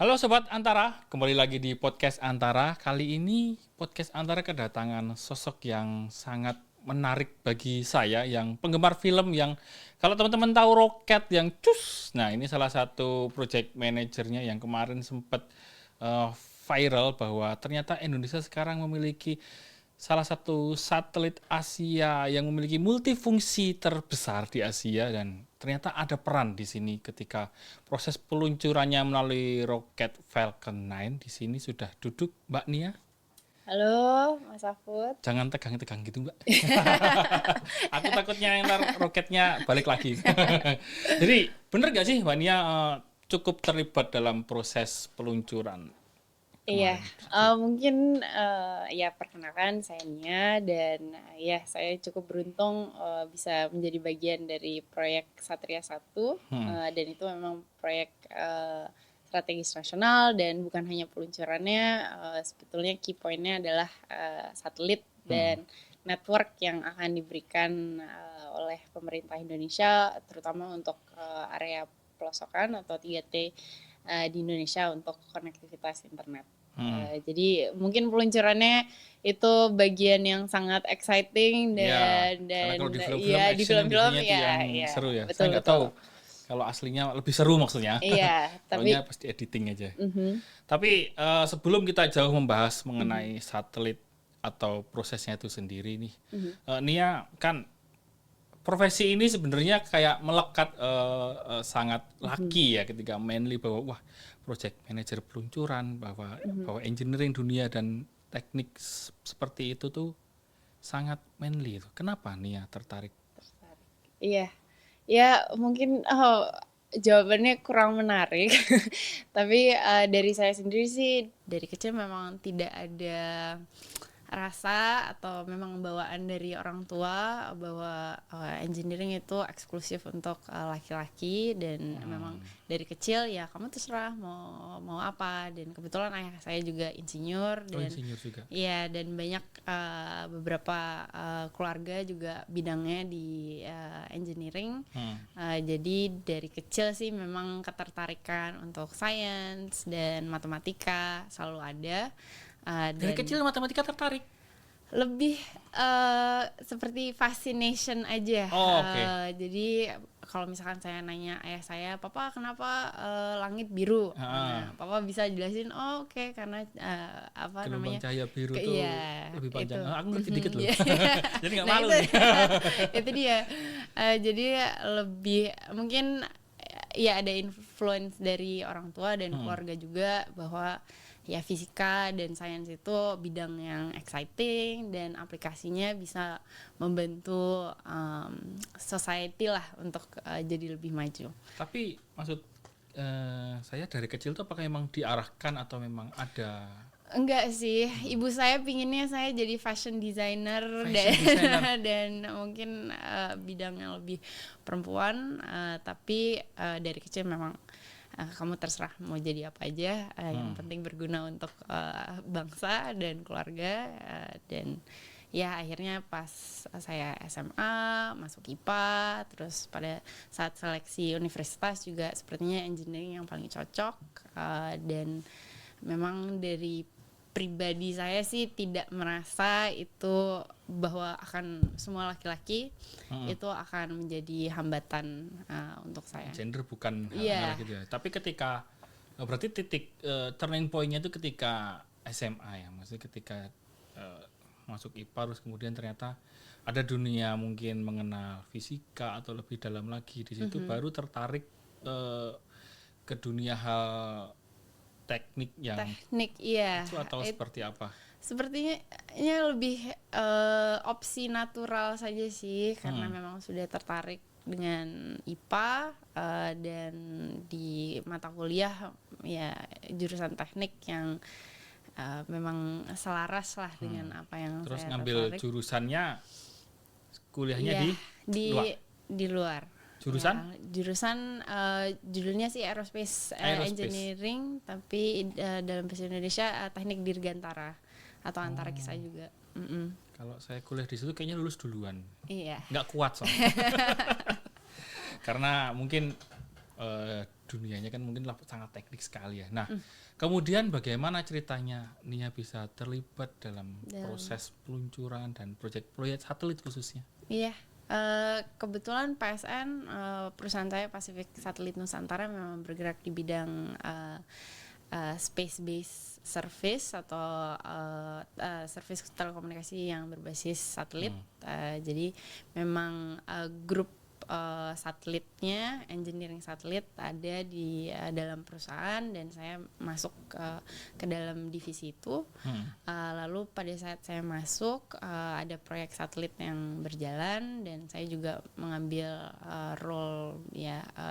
Halo Sobat Antara, kembali lagi di Podcast Antara. Kali ini Podcast Antara kedatangan sosok yang sangat menarik bagi saya, yang penggemar film yang kalau teman-teman tahu Roket yang cus. Nah, ini salah satu project manajernya yang kemarin sempat viral bahwa ternyata Indonesia sekarang memiliki salah satu satelit Asia yang memiliki multifungsi terbesar di Asia, dan ternyata ada peran di sini ketika proses peluncurannya melalui roket Falcon 9. Di sini sudah duduk Mbak Nia. Halo, Mas Afud. Jangan tegang-tegang gitu, Mbak. Aku takutnya ntar roketnya balik lagi. Jadi bener gak sih Mbak Nia cukup terlibat dalam proses peluncuran Iya, kemarin? mungkin ya perkenalkan saya Nia dan ya saya cukup beruntung bisa menjadi bagian dari proyek Satria 1 dan itu memang proyek strategis nasional dan bukan hanya peluncurannya, sebetulnya key point-nya adalah satelit dan network yang akan diberikan oleh pemerintah Indonesia terutama untuk area pelosokan atau 3T di Indonesia untuk konektivitas internet. Jadi mungkin peluncurannya itu bagian yang sangat exciting Ya, dan karena kalau di film-film ya di action yang film-film biasanya itu ya yang ya seru ya. Saya betul nggak tahu betul. kalau aslinya lebih seru maksudnya. Iya, Taunya tapi pasti editing aja. Tapi sebelum kita jauh membahas mengenai satelit atau prosesnya itu sendiri nih, Nia kan profesi ini sebenarnya kayak melekat sangat laki ya ketika manly bahwa wah project manager peluncuran, bahwa engineering dunia dan teknik seperti itu tuh sangat manly itu. Kenapa Nia tertarik? iya. Ya mungkin jawabannya kurang menarik. Tapi dari saya sendiri sih dari kecil memang tidak ada rasa atau memang bawaan dari orang tua bahwa engineering itu eksklusif untuk laki-laki dan memang dari kecil ya kamu terserah mau apa, dan kebetulan ayah saya juga insinyur dan Insinyur juga. ya dan banyak beberapa keluarga juga bidangnya di engineering. Jadi dari kecil sih memang ketertarikan untuk sains dan matematika selalu ada. Dari Dan kecil matematika tertarik. lebih seperti fascination aja. Oh, oke. Jadi kalau misalkan saya nanya ayah saya, papa kenapa langit biru? Nah, papa bisa jelasin, oh oke, karena apa Gelombang namanya? cahaya biru tuh Iya lebih panjang. itu. Aku ngerti dikit loh. Iya. Jadi nggak Nah malu itu nih. itu dia. Jadi lebih mungkin ya ada influence dari orang tua dan keluarga juga bahwa ya fisika dan sains itu bidang yang exciting dan aplikasinya bisa membantu society lah untuk jadi lebih maju. Tapi maksud saya dari kecil tuh apakah emang diarahkan atau memang ada Enggak sih, ibu saya pinginnya saya jadi fashion designer dan mungkin bidangnya lebih perempuan, tapi dari kecil memang kamu terserah mau jadi apa aja, yang penting berguna untuk bangsa dan keluarga, dan ya akhirnya pas saya SMA masuk IPA, terus pada saat seleksi universitas juga sepertinya engineering yang paling cocok, dan memang dari pribadi saya sih tidak merasa itu bahwa akan semua laki-laki itu akan menjadi hambatan untuk saya. gender bukan Iya. hal gitu ya. Tapi ketika berarti titik turning point-nya itu ketika SMA ya. Maksudnya ketika masuk IPA terus kemudian ternyata ada dunia mungkin mengenal fisika atau lebih dalam lagi di situ baru tertarik ke dunia hal teknik yang Iya. itu atau seperti apa? Sepertinya lebih opsi natural saja sih, karena memang sudah tertarik dengan IPA dan di mata kuliah ya jurusan teknik yang memang selaras lah dengan apa yang Terus saya ngambil tertarik. jurusannya kuliahnya Iya, di luar. di luar. Jurusan? Ya, jurusan judulnya sih Aerospace Engineering, tapi dalam bahasa Indonesia Teknik Dirgantara atau Antariksa juga. Kalau saya kuliah di situ kayaknya lulus duluan. Iya. Nggak kuat soalnya. Karena mungkin dunianya kan mungkin sangat teknik sekali ya. Nah, kemudian bagaimana ceritanya Nia bisa terlibat dalam proses peluncuran dan proyek satelit khususnya? Iya, kebetulan PSN, perusahaan saya Pacific Satelit Nusantara, memang bergerak di bidang space based service atau service telekomunikasi yang berbasis satelit. Jadi memang grup satelitnya, engineering satelit ada di dalam perusahaan, dan saya masuk ke dalam divisi itu. Lalu pada saat saya masuk, ada proyek satelit yang berjalan, dan saya juga mengambil role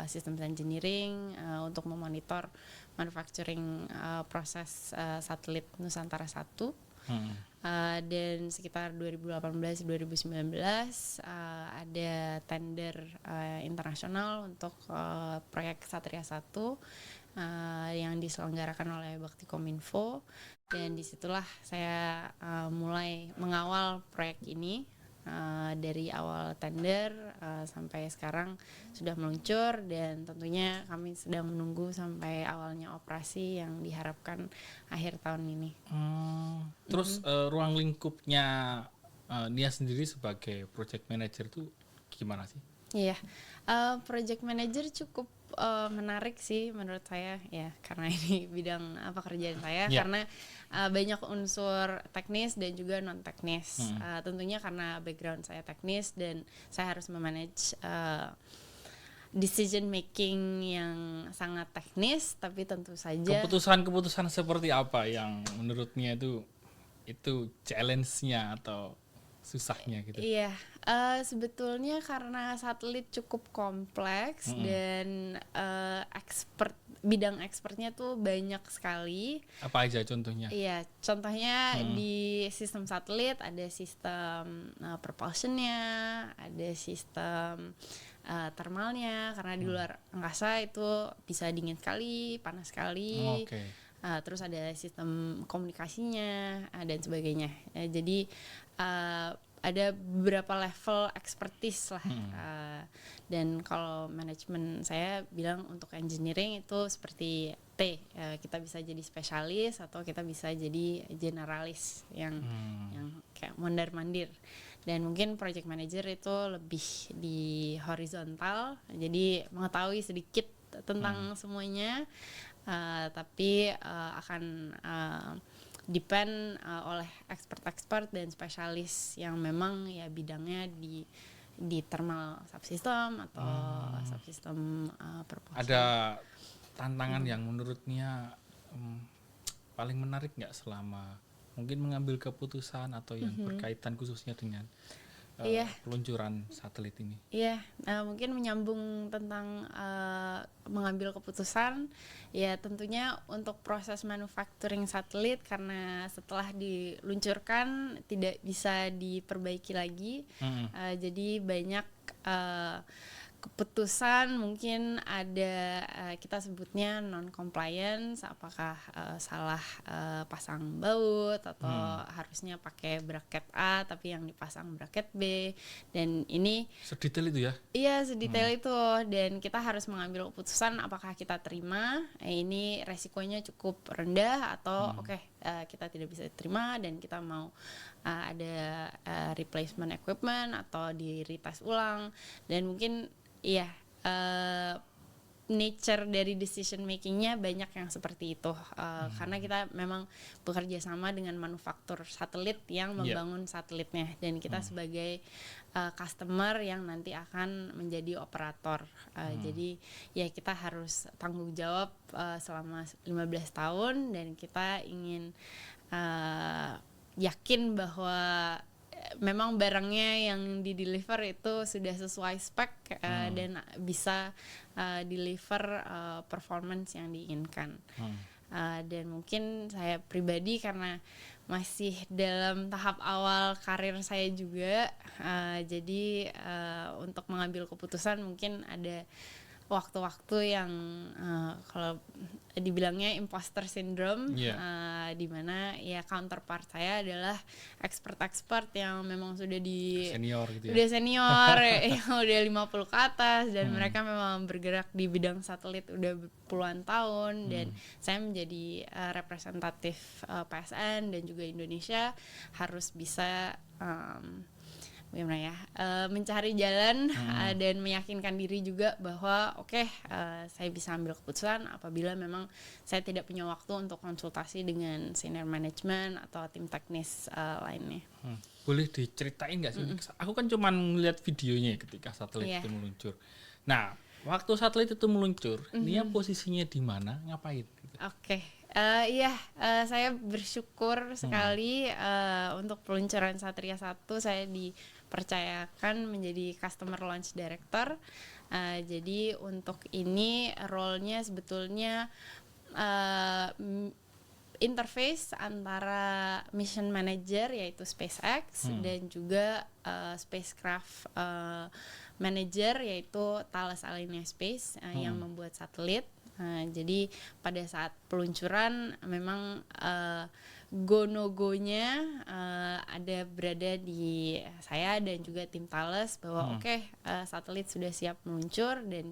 systems engineering untuk memonitor manufacturing proses satelit Nusantara 1. Dan sekitar 2018-2019 ada tender internasional untuk proyek Satria 1 yang diselenggarakan oleh Baktikominfo, dan disitulah saya mulai mengawal proyek ini. Dari awal tender sampai sekarang sudah meluncur, dan tentunya kami sedang menunggu sampai awalnya operasi yang diharapkan akhir tahun ini. Terus ruang lingkupnya Nia sendiri sebagai project manager itu gimana sih? Iya, project manager cukup menarik sih menurut saya ya, karena ini bidang pekerjaan saya. Karena banyak unsur teknis dan juga non teknis. Tentunya karena background saya teknis, dan saya harus memanage decision making yang sangat teknis, tapi tentu saja keputusan seperti apa yang menurutnya itu challenge-nya atau susahnya gitu? Iya, sebetulnya karena satelit cukup kompleks dan bidang expertnya tuh banyak sekali. Apa aja contohnya? Iya, contohnya di sistem satelit ada sistem propulsionnya, ada sistem thermalnya, karena di luar angkasa itu bisa dingin sekali, panas sekali. Terus ada sistem komunikasinya dan sebagainya. Jadi ada beberapa level expertise lah. Dan kalau manajemen saya bilang untuk engineering itu seperti kita bisa jadi spesialis atau kita bisa jadi generalis yang kayak mondar-mandir. Dan mungkin project manager itu lebih di horizontal, jadi mengetahui sedikit tentang semuanya, tapi akan depend oleh expert dan spesialis yang memang ya bidangnya di thermal subsystem atau subsystem propulsion. Ada tantangan yang menurutnya paling menarik nggak selama mungkin mengambil keputusan atau yang berkaitan khususnya dengan peluncuran satelit ini? Iya, mungkin menyambung tentang mengambil keputusan, ya tentunya untuk proses manufacturing satelit, karena setelah diluncurkan tidak bisa diperbaiki lagi, jadi banyak keputusan, mungkin ada kita sebutnya non compliance, apakah salah pasang baut atau harusnya pakai bracket A tapi yang dipasang bracket B, dan ini sedetail itu ya? Iya, sedetail itu, dan kita harus mengambil keputusan apakah kita terima ini resikonya cukup rendah atau kita tidak bisa terima dan kita mau ada replacement equipment atau di retest ulang. Dan mungkin nature dari decision makingnya banyak yang seperti itu, karena kita memang bekerja sama dengan manufaktur satelit yang membangun satelitnya, dan kita sebagai customer yang nanti akan menjadi operator. Jadi ya kita harus tanggung jawab selama 15 tahun, dan kita ingin yakin bahwa memang barangnya yang di-deliver itu sudah sesuai spek dan bisa deliver performance yang diinginkan. Dan mungkin saya pribadi karena masih dalam tahap awal karir saya juga, jadi untuk mengambil keputusan mungkin ada waktu-waktu yang kalau dibilangnya imposter syndrome, di mana ya counterpart saya adalah expert yang memang sudah senior gitu ya. Udah senior yang udah 50 ke atas, dan mereka memang bergerak di bidang satelit udah puluhan tahun, dan saya menjadi representatif PSN dan juga Indonesia harus bisa gimana ya, mencari jalan dan meyakinkan diri juga bahwa saya bisa ambil keputusan apabila memang saya tidak punya waktu untuk konsultasi dengan senior management atau tim teknis lainnya. Boleh diceritain nggak sih? Aku kan cuma ngeliat videonya ketika satelit itu meluncur. Nah, waktu satelit itu meluncur, dia posisinya di mana, ngapain? Gitu. Saya bersyukur sekali untuk peluncuran Satria 1 saya dipercayakan menjadi Customer Launch Director. Jadi untuk ini role-nya sebetulnya interface antara mission manager yaitu SpaceX dan juga spacecraft manager yaitu Thales Alenia Space yang membuat satelit. Jadi pada saat peluncuran memang go no go-nya ada berada di saya dan juga tim Thales bahwa satelit sudah siap meluncur, dan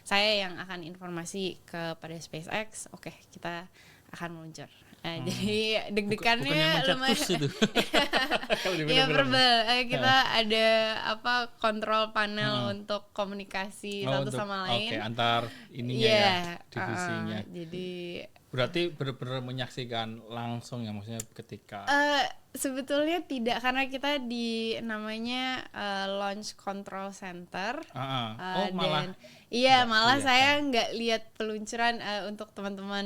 saya yang akan informasi kepada SpaceX kita akan meluncur. Jadi deg-degannya lumayan. Iya, verbal. Kita ada kontrol panel untuk komunikasi satu untuk, sama lain. Antar ininya ya, divisinya. Jadi berarti benar-benar menyaksikan langsung ya, maksudnya ketika sebetulnya tidak, karena kita di namanya Launch Control Center. Malah saya nggak lihat peluncuran untuk teman-teman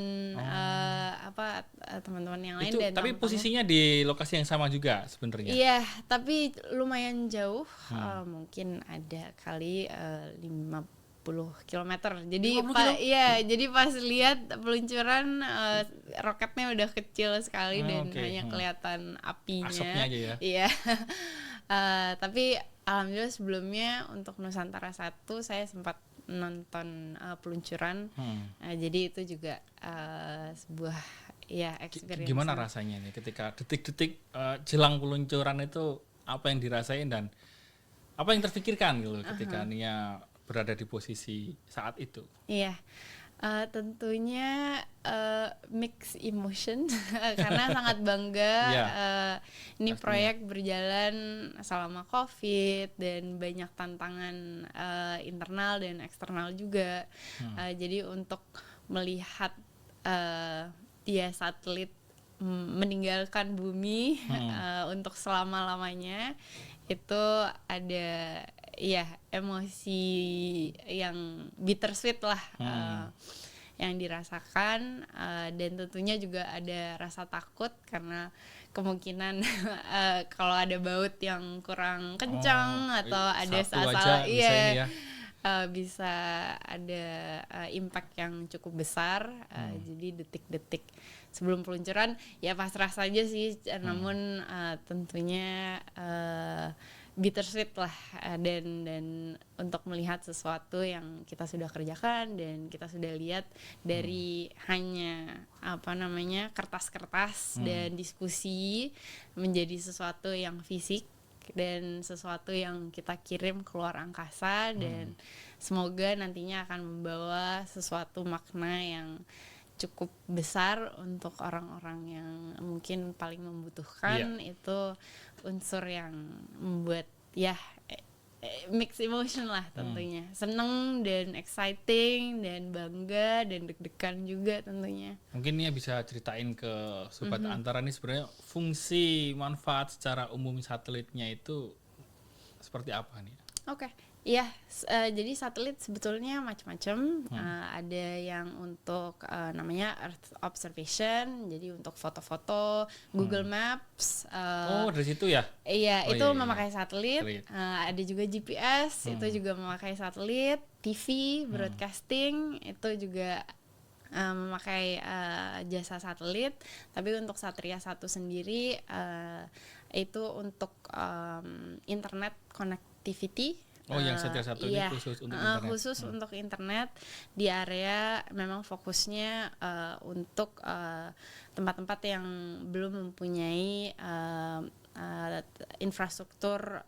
teman-teman yang lain. Itu, dan tapi posisinya di lokasi yang sama juga sebenarnya. Iya, tapi lumayan jauh, mungkin ada kali 50 km. Jadi jadi pas lihat peluncuran roketnya udah kecil sekali dan hanya kelihatan apinya. Asapnya aja ya. Iya. Tapi alhamdulillah sebelumnya untuk Nusantara 1 saya sempat nonton peluncuran. Jadi itu juga sebuah experience. Gimana rasanya nih ketika detik-detik jelang peluncuran itu, apa yang dirasain dan apa yang terpikirkan gitu ketika Nia berada di posisi saat itu? Iya, tentunya mixed emotion karena sangat bangga. Ini proyek berjalan selama COVID dan banyak tantangan internal dan eksternal juga. Jadi untuk melihat satelit meninggalkan bumi untuk selama-lamanya, itu ada emosi yang bittersweet lah yang dirasakan, dan tentunya juga ada rasa takut karena kemungkinan kalau ada baut yang kurang kencang atau ada salah bisa ada impact yang cukup besar. Jadi detik-detik sebelum peluncuran pasrah saja sih, namun tentunya bittersweet lah, dan untuk melihat sesuatu yang kita sudah kerjakan dan kita sudah lihat dari hanya kertas-kertas dan diskusi menjadi sesuatu yang fisik dan sesuatu yang kita kirim keluar angkasa, dan semoga nantinya akan membawa sesuatu makna yang cukup besar untuk orang-orang yang mungkin paling membutuhkan. Itu unsur yang membuat mixed emotion lah tentunya. Seneng dan exciting dan bangga dan deg-degan juga tentunya. Mungkin Nia bisa ceritain ke Sobat Antara nih sebenarnya fungsi manfaat secara umum satelitnya itu seperti apa nih? Jadi satelit sebetulnya macam-macam. Ada yang untuk namanya Earth Observation, jadi untuk foto-foto, Google Maps. Dari situ ya? Itu memakai satelit. Ada juga GPS, itu juga memakai satelit. TV, broadcasting, itu juga memakai jasa satelit. Tapi untuk Satria 1 sendiri itu untuk internet connectivity. Oh, yang Satria 1 ini iya, khusus untuk internet. khusus untuk internet di area memang fokusnya untuk tempat-tempat yang belum mempunyai infrastruktur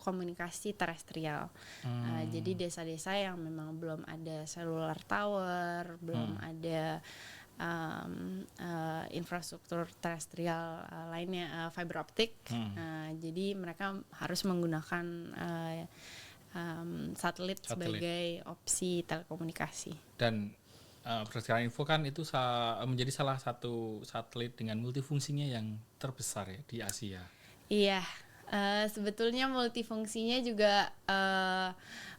komunikasi terestrial. Jadi desa-desa yang memang belum ada cellular tower, belum ada infrastruktur terestrial lainnya, fiber optik. Jadi mereka harus menggunakan satelit sebagai opsi telekomunikasi. Dan berdasarkan info kan itu menjadi salah satu satelit dengan multifungsinya yang terbesar ya di Asia. Iya, sebetulnya multifungsinya juga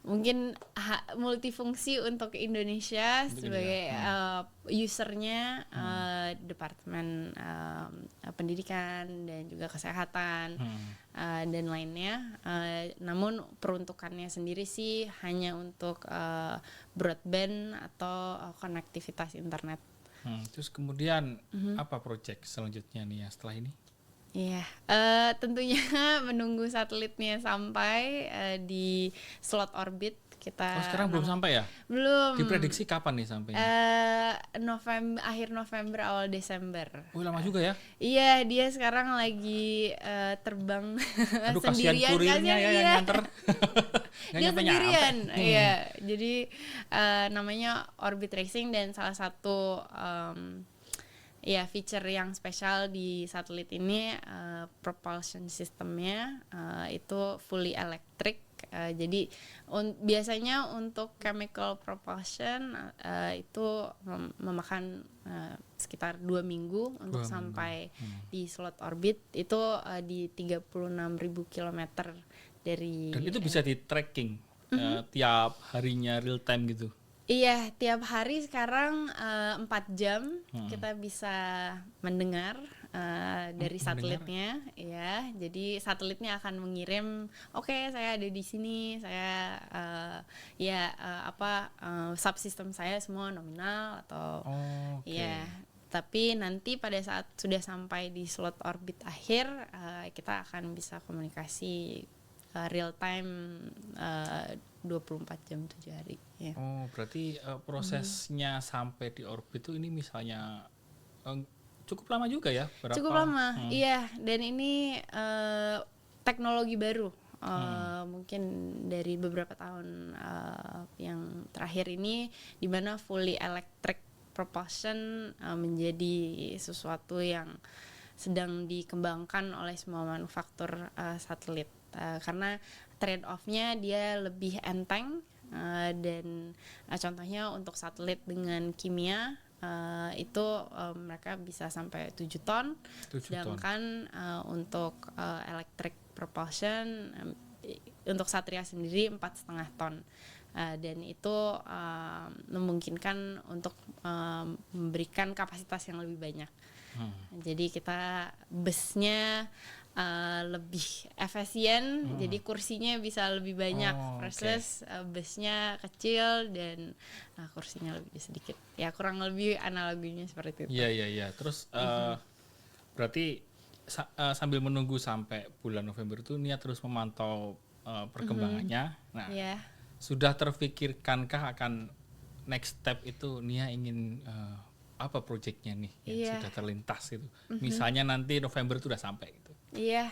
mungkin multifungsi untuk Indonesia sebagai usernya departemen pendidikan dan juga kesehatan dan lainnya. Namun peruntukannya sendiri sih hanya untuk broadband atau konektivitas internet. Terus kemudian apa proyek selanjutnya nih ya setelah ini? Iya, tentunya menunggu satelitnya sampai di slot orbit kita. Oh, sekarang belum sampai ya? Belum. Diprediksi kapan nih sampainya? Akhir November awal Desember. Oh, lama juga ya? Iya, dia sekarang lagi terbang Aduh, sendirian. kasihan kurirnya ya yang nganter. Dia sendirian. Iya, jadi namanya Orbit Racing dan salah satu ya feature yang spesial di satelit ini propulsion systemnya itu fully electric. Jadi biasanya untuk chemical propulsion itu memakan sekitar 2 minggu untuk sampai di slot orbit itu di 36.000 kilometer dari. Dan itu bisa di tracking tiap harinya real time gitu. Iya, tiap hari sekarang 4 jam kita bisa mendengar dari satelitnya, ya. Jadi satelitnya akan mengirim, oke, saya ada di sini, saya subsistem saya semua nominal atau ya. Tapi nanti pada saat sudah sampai di slot orbit akhir, kita akan bisa komunikasi real time 24 jam 7 hari. Ya. Oh, berarti prosesnya sampai di orbit itu ini misalnya cukup lama juga ya? Berapa? Cukup lama, iya. Dan ini teknologi baru. Mungkin dari beberapa tahun yang terakhir ini, di mana fully electric propulsion menjadi sesuatu yang sedang dikembangkan oleh semua manufaktur satelit. Karena trade-off-nya dia lebih enteng dan contohnya untuk satelit dengan kimia itu mereka bisa sampai 7 ton. Sedangkan untuk electric propulsion untuk Satria sendiri 4,5 ton. Dan itu memungkinkan untuk memberikan kapasitas yang lebih banyak. Jadi kita busnya lebih efisien, jadi kursinya bisa lebih banyak versus busnya kecil dan kursinya lebih sedikit. Ya kurang lebih analoginya seperti itu. Iya. Terus berarti sambil menunggu sampai bulan November itu niat terus memantau perkembangannya. Nah, sudah terfikirkankah akan next step itu Nia ingin apa proyeknya nih yang sudah terlintas itu? Misalnya nanti November itu udah sampai gitu. Iya,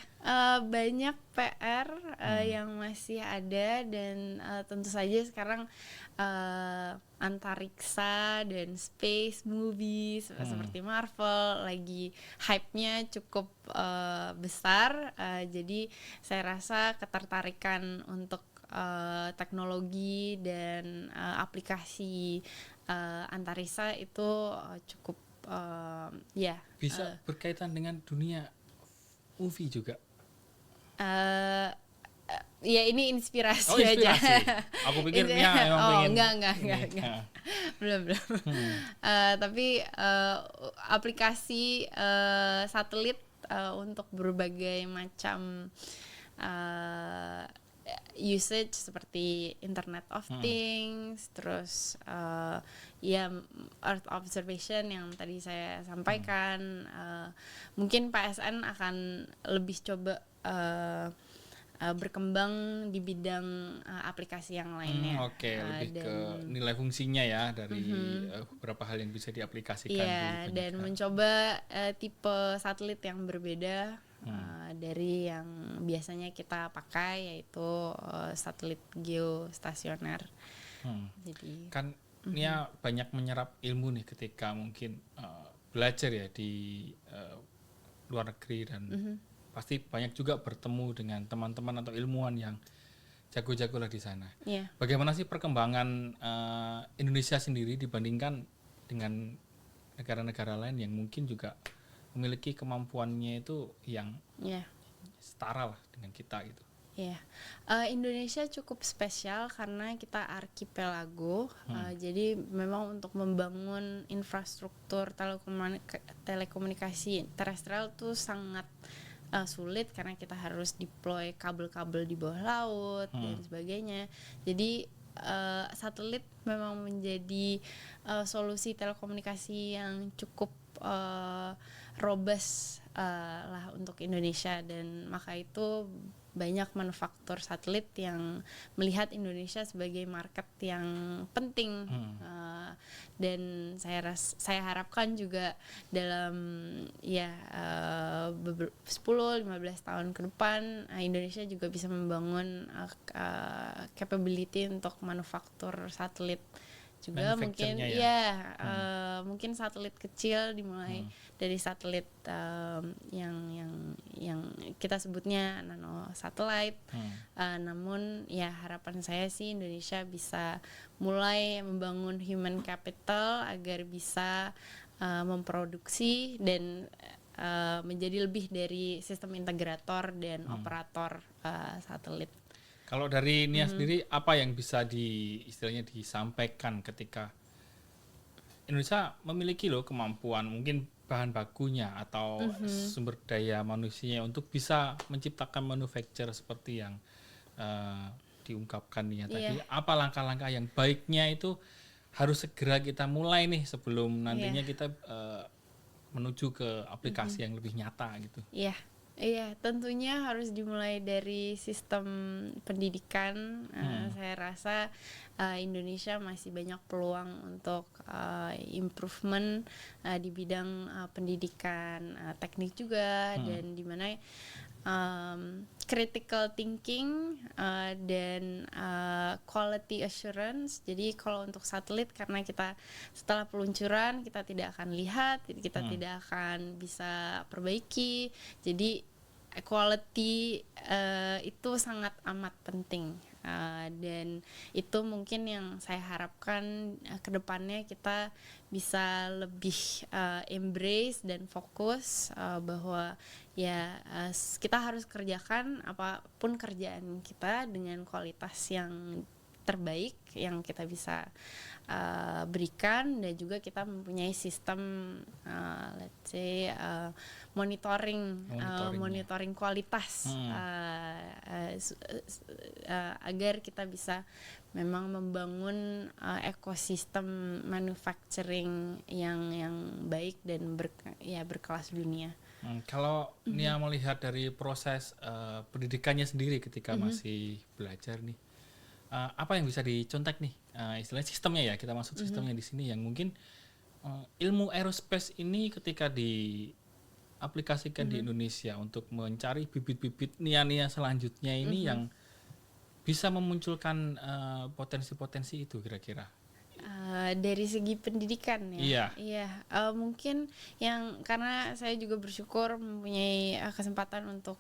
banyak PR yang masih ada dan tentu saja sekarang antariksa dan space movies seperti Marvel lagi hype-nya cukup besar. Jadi saya rasa ketertarikan untuk teknologi dan aplikasi antariksa itu cukup bisa berkaitan dengan dunia movie juga. Ya ini inspirasi aja. Aku pikir Nia emang pengen. Enggak. Belum. Tapi aplikasi satelit untuk berbagai macam usage seperti Internet of Things, terus Earth observation yang tadi saya sampaikan. Mungkin PSN akan lebih coba berkembang di bidang aplikasi yang lainnya. Oke, lebih ke nilai fungsinya ya dari beberapa hal yang bisa diaplikasikan Iya, di dan pendidikan. mencoba tipe satelit yang berbeda dari yang biasanya kita pakai, yaitu satelit geostasioner. Jadi Kan Nia banyak menyerap ilmu nih ketika mungkin belajar ya di luar negeri dan pasti banyak juga bertemu dengan teman-teman atau ilmuwan yang jago-jago lah di sana. Iya. Bagaimana sih perkembangan Indonesia sendiri dibandingkan dengan negara-negara lain yang mungkin juga memiliki kemampuannya itu yang Iya. setara lah dengan kita gitu. Iya, Indonesia cukup spesial karena kita arkipelago, jadi memang untuk membangun infrastruktur telekomunikasi terestrial tuh sangat sulit karena kita harus deploy kabel-kabel di bawah laut dan sebagainya. Jadi satelit memang menjadi solusi telekomunikasi yang cukup robust lah untuk Indonesia, dan maka itu banyak manufaktur satelit yang melihat Indonesia sebagai market yang penting. Dan saya harapkan juga dalam 10-15 tahun ke depan Indonesia juga bisa membangun capability untuk manufaktur satelit juga, mungkin mungkin satelit kecil dimulai dari satelit yang kita sebutnya nano satellite. Namun ya harapan saya sih Indonesia bisa mulai membangun human capital agar bisa memproduksi dan menjadi lebih dari sistem integrator dan operator satelit. Kalau dari Nia sendiri, apa yang bisa istilahnya disampaikan ketika Indonesia memiliki loh kemampuan, mungkin bahan bakunya atau sumber daya manusianya untuk bisa menciptakan manufacture seperti yang diungkapkan Nia tadi. Apa langkah-langkah yang baiknya itu harus segera kita mulai nih sebelum nantinya kita menuju ke aplikasi yang lebih nyata gitu. Iya, tentunya harus dimulai dari sistem pendidikan. Saya rasa Indonesia masih banyak peluang untuk improvement di bidang pendidikan, teknik juga, dan di mana critical thinking dan quality assurance. Jadi kalau untuk satelit, karena kita setelah peluncuran kita tidak akan lihat, kita tidak akan bisa perbaiki. Jadi quality itu sangat amat penting. Dan itu mungkin yang saya harapkan ke depannya kita bisa lebih embrace dan fokus bahwa kita harus kerjakan apapun kerjaan kita dengan kualitas yang terbaik yang kita bisa berikan, dan juga kita mempunyai sistem let's say monitoring kualitas agar kita bisa memang membangun ekosistem manufacturing yang baik dan berkelas dunia. Kalau Nia melihat dari proses pendidikannya sendiri ketika masih belajar nih, apa yang bisa dicontek nih, istilahnya sistemnya ya, kita masuk sistemnya di sini yang mungkin ilmu aerospace ini ketika diaplikasikan di Indonesia untuk mencari bibit-bibit Nia selanjutnya ini yang bisa memunculkan potensi-potensi itu kira-kira. Dari segi pendidikan ya. Iya. Mungkin karena saya juga bersyukur mempunyai kesempatan untuk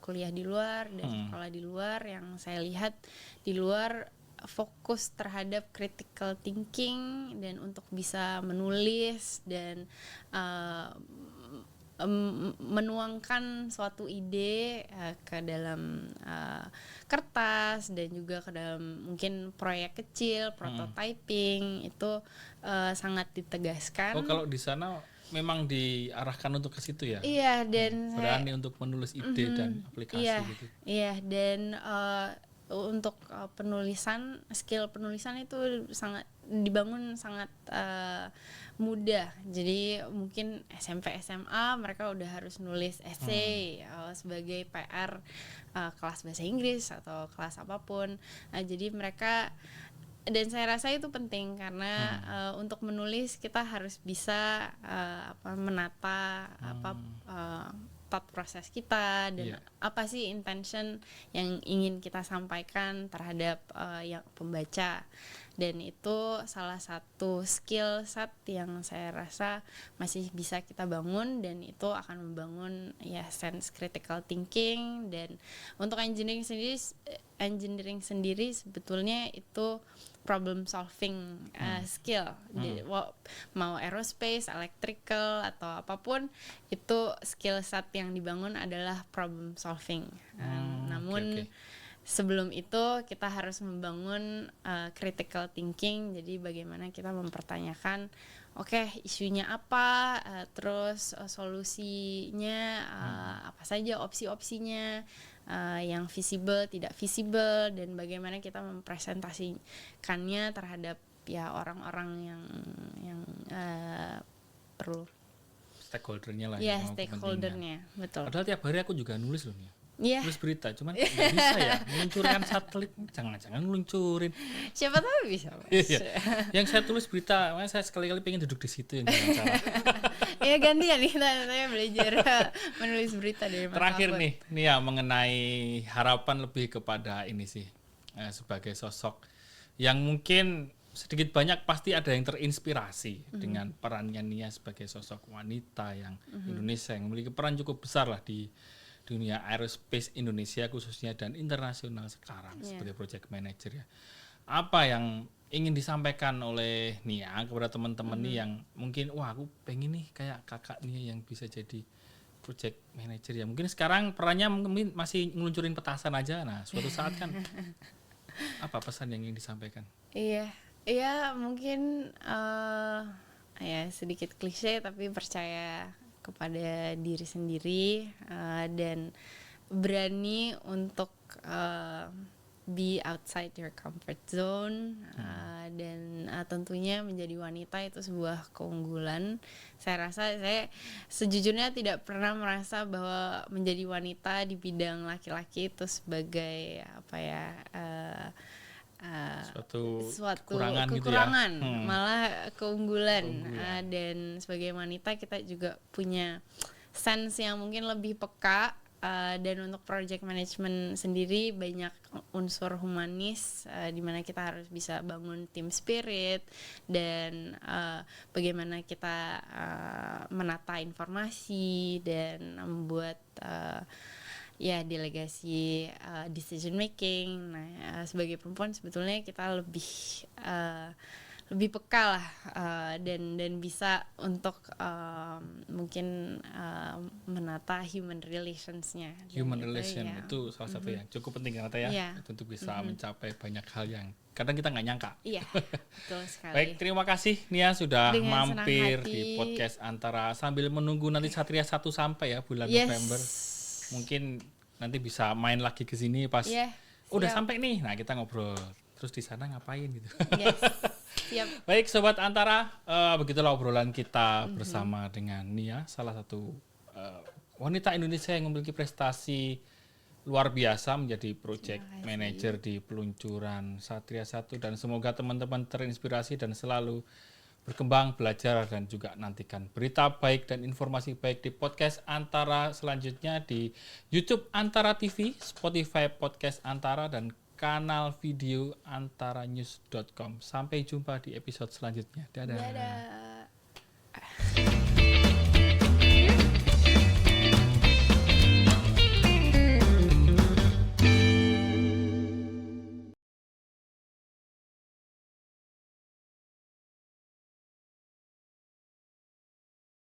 kuliah di luar dan sekolah di luar, yang saya lihat di luar fokus terhadap critical thinking dan untuk bisa menulis dan menuangkan suatu ide ke dalam kertas dan juga ke dalam mungkin proyek kecil, prototyping itu sangat ditegaskan. Kalau di sana memang diarahkan untuk ke situ ya? Iya, dan berani untuk menulis ide dan aplikasi gitu. Iya, dan untuk skill penulisan itu sangat dibangun sangat mudah. Jadi mungkin SMP SMA mereka udah harus nulis essay sebagai PR kelas bahasa Inggris atau kelas apapun. Jadi mereka, dan saya rasa itu penting karena untuk menulis kita harus bisa menata thought proses kita dan apa sih intention yang ingin kita sampaikan terhadap yang pembaca, dan itu salah satu skill set yang saya rasa masih bisa kita bangun, dan itu akan membangun ya sense critical thinking. Dan untuk engineering sendiri sebetulnya itu problem solving skill. Jadi, mau aerospace, electrical atau apapun, itu skill set yang dibangun adalah problem solving. Namun sebelum itu kita harus membangun critical thinking. Jadi bagaimana kita mempertanyakan isunya apa, terus solusinya apa saja, opsi-opsinya, yang visible, tidak visible, dan bagaimana kita mempresentasikannya terhadap ya orang-orang yang perlu, stakeholdernya lah. Ya, stakeholdernya, betul. Padahal tiap hari aku juga nulis loh nih. Yeah. Nulis berita, cuman nggak bisa ya meluncurkan satelit, jangan meluncurin. Siapa tahu bisa, Mas. Yang saya tulis berita, saya sekali-kali pengen duduk di situ yang jangan salah. Ya gantian nih, saya belajar menulis berita dari Mas. Terakhir nih ya mengenai harapan lebih kepada ini sih, sebagai sosok yang mungkin sedikit banyak pasti ada yang terinspirasi dengan perannya Nia sebagai sosok wanita yang Indonesia yang memiliki peran cukup besar lah di dunia aerospace Indonesia khususnya dan internasional sekarang sebagai project manager ya. Apa yang ingin disampaikan oleh Nia kepada teman-teman nih yang mungkin aku pengen nih kayak kakak Nia yang bisa jadi project manager ya. Mungkin sekarang perannya mungkin masih ngeluncurin petasan aja. Nah, suatu saat kan apa pesan yang ingin disampaikan? Iya mungkin ya sedikit klise tapi percaya kepada diri sendiri dan berani untuk be outside your comfort zone, dan tentunya menjadi wanita itu sebuah keunggulan. Saya rasa saya sejujurnya tidak pernah merasa bahwa menjadi wanita di bidang laki-laki itu sebagai suatu kekurangan gitu ya. Malah keunggulan. Dan sebagai wanita kita juga punya sense yang mungkin lebih peka, dan untuk project management sendiri banyak unsur humanis, di mana kita harus bisa bangun team spirit dan bagaimana kita menata informasi dan membuat delegasi decision making. Nah, sebagai perempuan sebetulnya kita lebih peka lah, dan bisa untuk mungkin menata human relationsnya. Human relation itu salah satu yang cukup penting ternyata ya, untuk bisa mencapai banyak hal yang kadang kita nggak nyangka. Iya, betul sekali. Baik, terima kasih Nia sudah Dengan mampir di podcast Antara sambil menunggu nanti Satria 1 sampai ya bulan November. Mungkin nanti bisa main lagi ke sini pas udah sampai nih. Nah, kita ngobrol. Terus di sana ngapain gitu. Siap. Baik Sobat Antara, begitulah obrolan kita bersama dengan Nia, salah satu wanita Indonesia yang memiliki prestasi luar biasa menjadi project manager di peluncuran Satria 1, dan semoga teman-teman terinspirasi dan selalu berkembang, belajar, dan juga nantikan berita baik dan informasi baik di podcast Antara selanjutnya di YouTube Antara TV, Spotify Podcast Antara, dan kanal video antaranews.com. Sampai jumpa di episode selanjutnya. Dadah.